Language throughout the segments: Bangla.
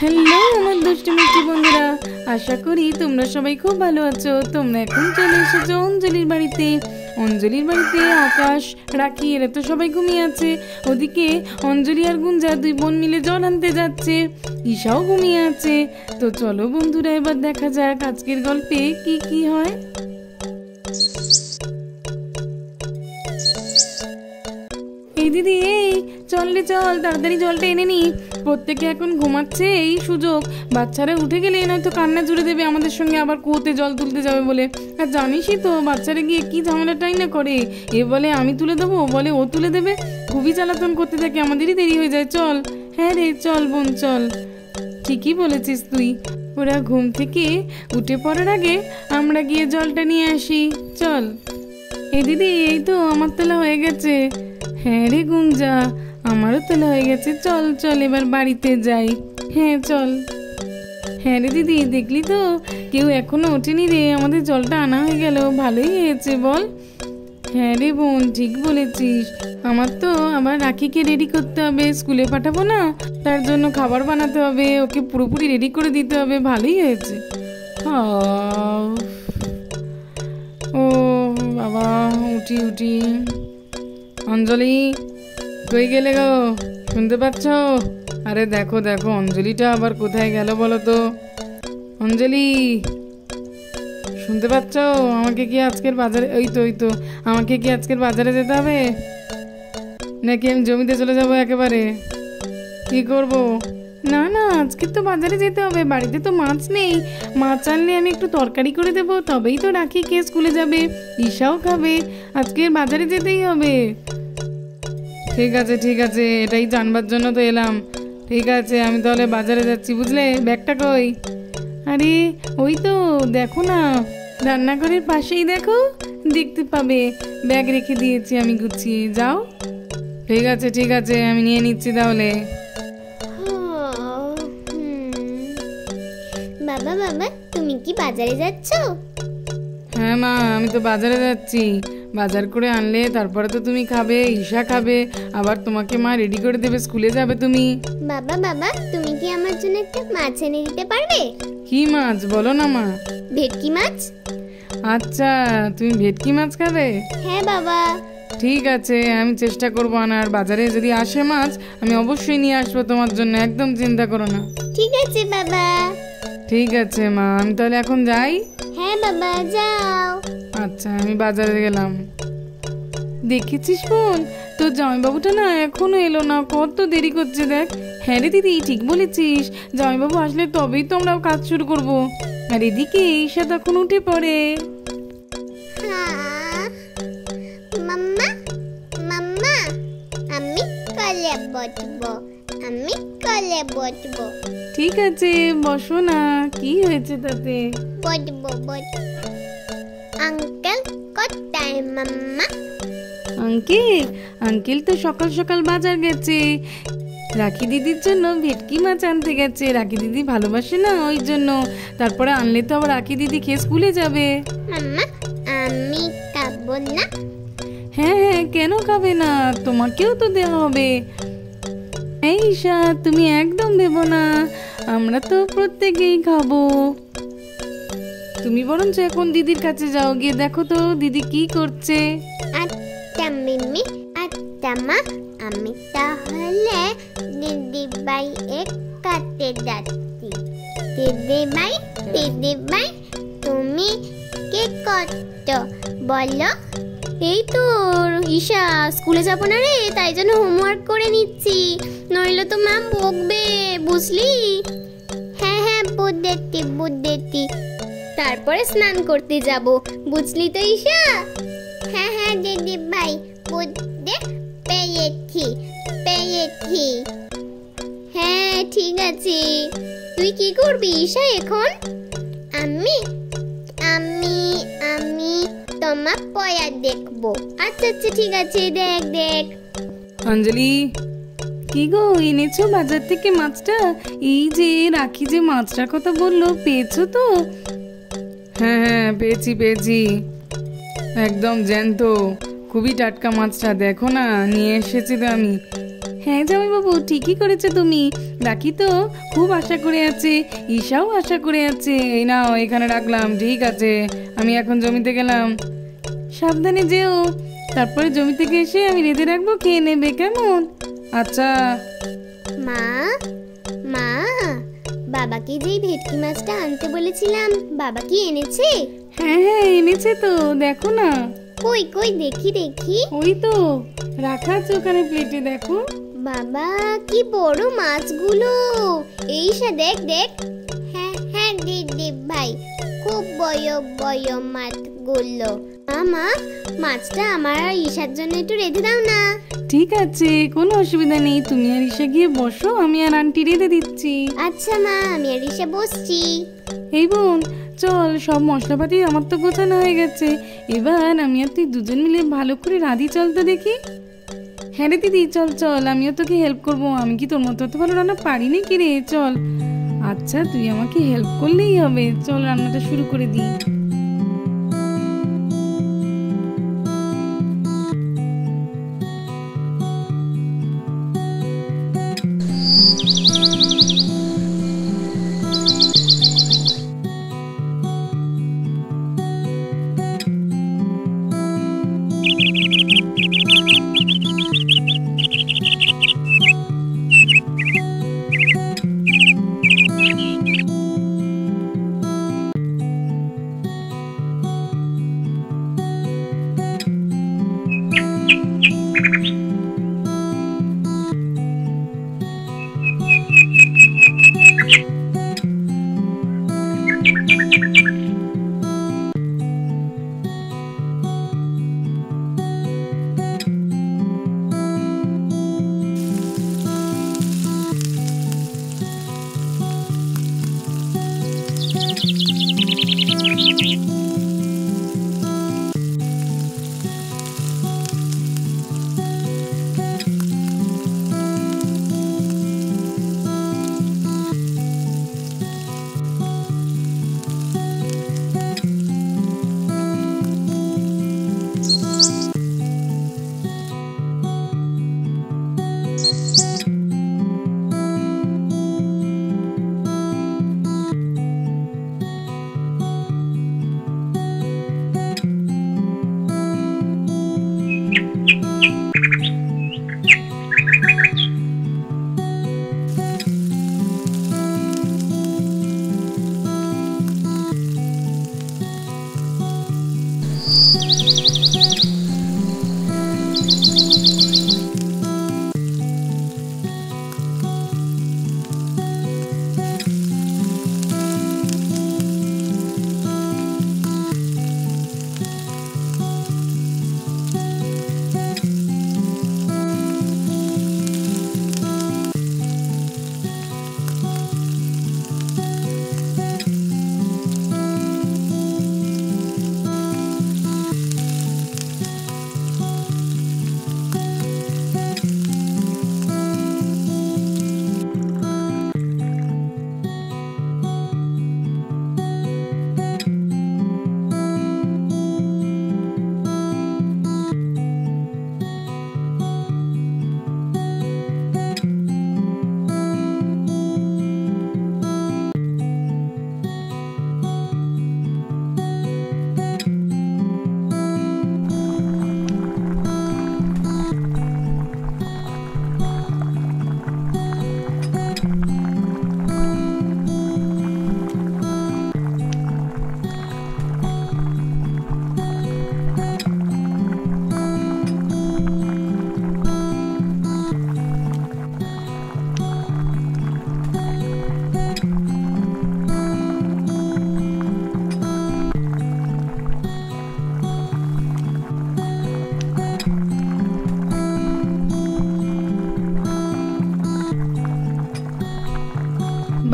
হ্যালো আমার দুষ্টু মিষ্টি বন্ধুরা, আশা করি তোমরা সবাই খুব ভালো আছো। তোমরা এখন চলে এসেছো অঞ্জলির বাড়িতে। অঞ্জলির বাড়িতে আকাশ, রাখি এরা তো সবাই ঘুমিয়ে আছে। ওদিকে অঞ্জলি আর গুঞ্জা দুই বোন মিলে জল আনতে যাচ্ছে। ঈশাও ঘুমিয়ে আছে। তো চলো বন্ধুরা, এবার দেখা যাক আজকের গল্পে কি কি হয়। এই দিদি, এই চল রে চল, তাড়াতাড়ি জলটা এনে নি। প্রত্যেকে এখন ঘুমাচ্ছে, এই সুযোগ। বাচ্চারা উঠে গেলে নয়তো কান্না জুড়ে দেবে আমাদের সঙ্গে, আবার কুয়োতে জল তুলতে যাবে বলে। আর জানিসই তো বাচ্চারা গিয়ে কি ঝামেলাটাই না করে। এ বলে আমি তুলে দেবো, ও বলে ও তুলে দেবে। খুবই জ্বালাতন করতে থাকে, আমাদেরই দেরি হয়ে যায়। চল। হ্যাঁ রে চল বোন চল। ঠিকই বলেছিস তুই। ওরা ঘুম থেকে উঠে পড়ার আগে আমরা গিয়ে জলটা নিয়ে আসি। চল। এই দিদি, এই তো আমার তোলা হয়ে গেছে। হ্যাঁ রে গুঞ্জা, আমারও তোলা হয়ে গেছে। চল চল এবার বাড়িতে যাই। হ্যাঁ চল। হ্যাঁ রে দিদি, দেখলি তো কেউ এখনো ওঠেনি রে, আমাদের জলটা আনা হয়ে গেল। ভালোই হয়েছে বল। হ্যাঁ রে বোন, ঠিক বলেছিস। আমার তো আবার রাখিকে রেডি করতে হবে, স্কুলে পাঠাবো না, তার জন্য খাবার বানাতে হবে, ওকে পুরোপুরি রেডি করে দিতে হবে। ভালোই হয়েছে। ও বাবা, উঠি উঠি। অঞ্জলি, কই গেলে গো? শুনতে পাচ্ছ? আরে দেখো দেখো, অঞ্জলিটা আবার কোথায় গেল বলো তো? অঞ্জলি, শুনতে পাচ্ছ? আমাকে কি আজকের বাজারে, ওই তো আমাকে কি আজকের বাজারে যেতে হবে, নাকি আমি জমিতে চলে যাবো একেবারে? কি করব? না না, আজকে তো বাজারে যেতে হবে, বাড়িতে তো মাছ নেই। মাছ আনলে আমি একটু তরকারি করে দেবো, তবেই তো রাখি কে স্কুলে যাবে, ঈশাও খাবে। আজকে বাজারে যেতেই হবে। ঠিক আছে ঠিক আছে, এটাই জানবার জন্য তো এলাম। ঠিক আছে, আমি তাহলে বাজারে যাচ্ছি, বুঝলে? ব্যাগটা কই? আরে ওই তো দেখো না, রান্নাঘরের পাশেই দেখো, দেখতে পাবে। ব্যাগ রেখে দিয়েছি আমি গুছিয়ে। যাও। ঠিক আছে ঠিক আছে, আমি নিয়ে নিচ্ছি তাহলে। বাবা বাবা, তুমি কি বাজারে যাচ্ছ? হ্যাঁ মা, আমি তো বাজারে যাচ্ছি। বাজার করে আনলে তারপরে তো তুমি খাবে, ঈশা খাবে, আবার তোমাকে মা রেডি করে দেবে, স্কুলে যাবে তুমি। বাবা বাবা, তুমি কি আমার জন্য একটা মাছ এনে দিতে পারবে? কি মাছ বলো না মা? ভেটকি মাছ। আচ্ছা, তুমি ভেটকি মাছ খাবে? হ্যাঁ বাবা। ঠিক আছে, আমি চেষ্টা করবো আনার। বাজারে যদি আসে মাছ, আমি অবশ্যই নিয়ে আসবো তোমার জন্য, একদম চিন্তা করো না। ঠিক আছে বাবা। ঠিক আছে মা, আমি তাহলে এখন যাই। হ্যাঁ বাবা, যাও। আচ্ছা, আমি বাজারে গেলাম। দেখেছিস বোন, তোর জামাইবাবুটা না এখনো এলো না, কত দেরি করছে দেখ। হ্যাঁ রে দিদি, ঠিক বলেছিস। জামাইবাবু আসলে তবেই তো আমরা কাজ শুরু করব। আর এদিকে ঈশা তখন উঠে পড়ে। মাম্মা মাম্মা, আমি কলে বসবো, আমি কলে বসবো। ঠিক আছে, বসো না, কি হয়েছে তাতে? বসবো বসবো। আঙ্কেল কোথায় মাম্মা? আঙ্কেল তো সকাল সকাল বাজার গেছে। রাখি দিদির জন্য ভেটকি মাছ আনতে গেছে। রাখি দিদি ভালোবাসে না, ওই জন্য। তারপরে আনলে তো আবার রাখি দিদি খেয়ে স্কুলে যাবে। মাম্মা, আমি খাবো না। হ্যাঁ হ্যাঁ, কেন খাবে না? তোমাকেও তো দেওয়া হবে। এই ঈশা, তুমি একদম ভেবো না, আমরা তো প্রত্যেকেই খাবো। তুমি বরঞ্চ এখন দিদির কাছে যাও, গিয়ে দেখো তো দিদি কি করছে। আচ্ছা মিমি, আচ্ছা মা, আমি তাহলে দিদি ভাই এক কাছে যাচ্ছি। দিদি ভাই, তুমি কি করছো বলো? এই তো ঈশা, স্কুলে যাবো না রে, তাই জন্য হোমওয়ার্ক করে নিচ্ছি, নইলে তো ম্যাম বকবে, বুঝলি? হ্যাঁ হ্যাঁ, বুঝেছি। তারপরে স্নান করতে যাব, বুঝলি তো ঈশা? হ্যাঁ হ্যাঁ দিদি ভাই, বুঝতে পেরেছি। হ্যাঁ ঠিক আছে। তুই কি করবি ঈশা এখন? আমি তোমার পয়া দেখবো। আচ্ছা আচ্ছা ঠিক আছে, দেখ। অঞ্জলি, কি গো, এনেছো বাজার থেকে মাছটা? এই যে রাখি যে মাছটার কথা বললো, পেয়েছো তো? হ্যাঁ হ্যাঁ, পেয়েছি। একদম জ্যান্ত, খুবই টাটকা মাছটা। দেখো না, নিয়ে এসেছি তো আমি। হ্যাঁ জামাইবাবু, ঠিকই করেছো তুমি। রাখি তো খুব আশা করে আছে, ঈশাও আশা করে আছে। এই নাও, এখানে রাখলাম। ঠিক আছে, আমি এখন জমিতে গেলাম। সাবধানে যেও, তারপরে জমি থেকে এসে আমি রেঁধে রাখবো, খেয়ে নেবে, কেমন? আচ্ছা। মা, মা, বাবাকে যেই ভেটকি মাছটা আনতে বলেছিলাম, বাবা কি এনেছে? হ্যাঁ হ্যাঁ, এনেছে তো, দেখো না। কই কই, দেখি দেখি। ওই তো রাখা আছে ওখানে প্লেটে, দেখো। বাবা, কি বড় মাছগুলো! এই সে দেখ দেখ। হ্যাঁ হ্যাঁ দিদি ভাই, খুব বড় বড় মাছগুলো। মা, মাছটা আমার আর ঈশার জন্য একটু রেঁধে দাও না। ঠিক আছে, কোনো অসুবিধা নেই। তুমি আর ঈশা গিয়ে বসো, আমি আর আন্টি রেঁধে দিচ্ছি। আচ্ছা মা, আমি আর ঈশা বসছি। এই বোন, চল, সব মশলাপাতি আমার তো গোছানো হয়ে গেছে। এবার আমি আর তুই দুজন মিলে ভালো করে রাঁধি, চল তো দেখি। হ্যাঁ রে দিদি, চল চল, আমিও তোকে হেল্প করবো। আমি কি তোর মতো অত ভালো রান্না পারি নাকি রে? চল। আচ্ছা, তুই আমাকে হেল্প করলেই হবে। চল, রান্নাটা শুরু করে দিই।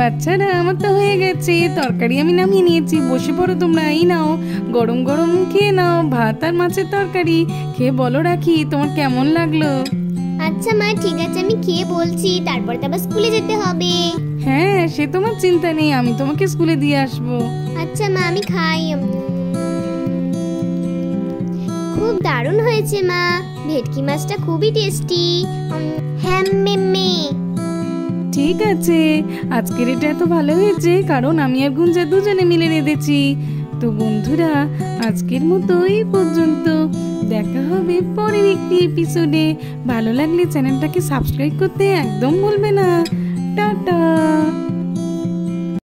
বাচ্চারা, আমার তো হয়ে গেছে, তরকারি আমি নামিয়ে নিয়েছি। বসে পড়ো তোমরা, এই নাও, গরম গরম খেয়ে নাও ভাত আর মাছের তরকারি। খেয়ে বলো রাখি, তোমার কেমন লাগলো? আচ্ছা মা, ঠিক আছে, আমি খেয়ে বলছি। তারপর তো আবার স্কুলে যেতে হবে। হ্যাঁ, সে তোমার চিন্তা নেই, আমি তোমাকে স্কুলে দিয়ে আসবো। আচ্ছা মা, আমি খাই। খুব দারুণ হয়েছে মা, ভেটকি মাছটা খুবই টেস্টি। হ্যাঁ মিমি। ঠিক আছে, আজকের এটা এত ভালো হয়েছে কারণ আমি আর গুঞ্জা দুজনে মিলে রেঁধেছি। তো বন্ধুরা, আজকের মতো এই পর্যন্ত। দেখা হবে পরের একটি এপিসোডে। ভালো লাগলে চ্যানেলটাকে সাবস্ক্রাইব করতে একদম ভুলবে না। টাটা।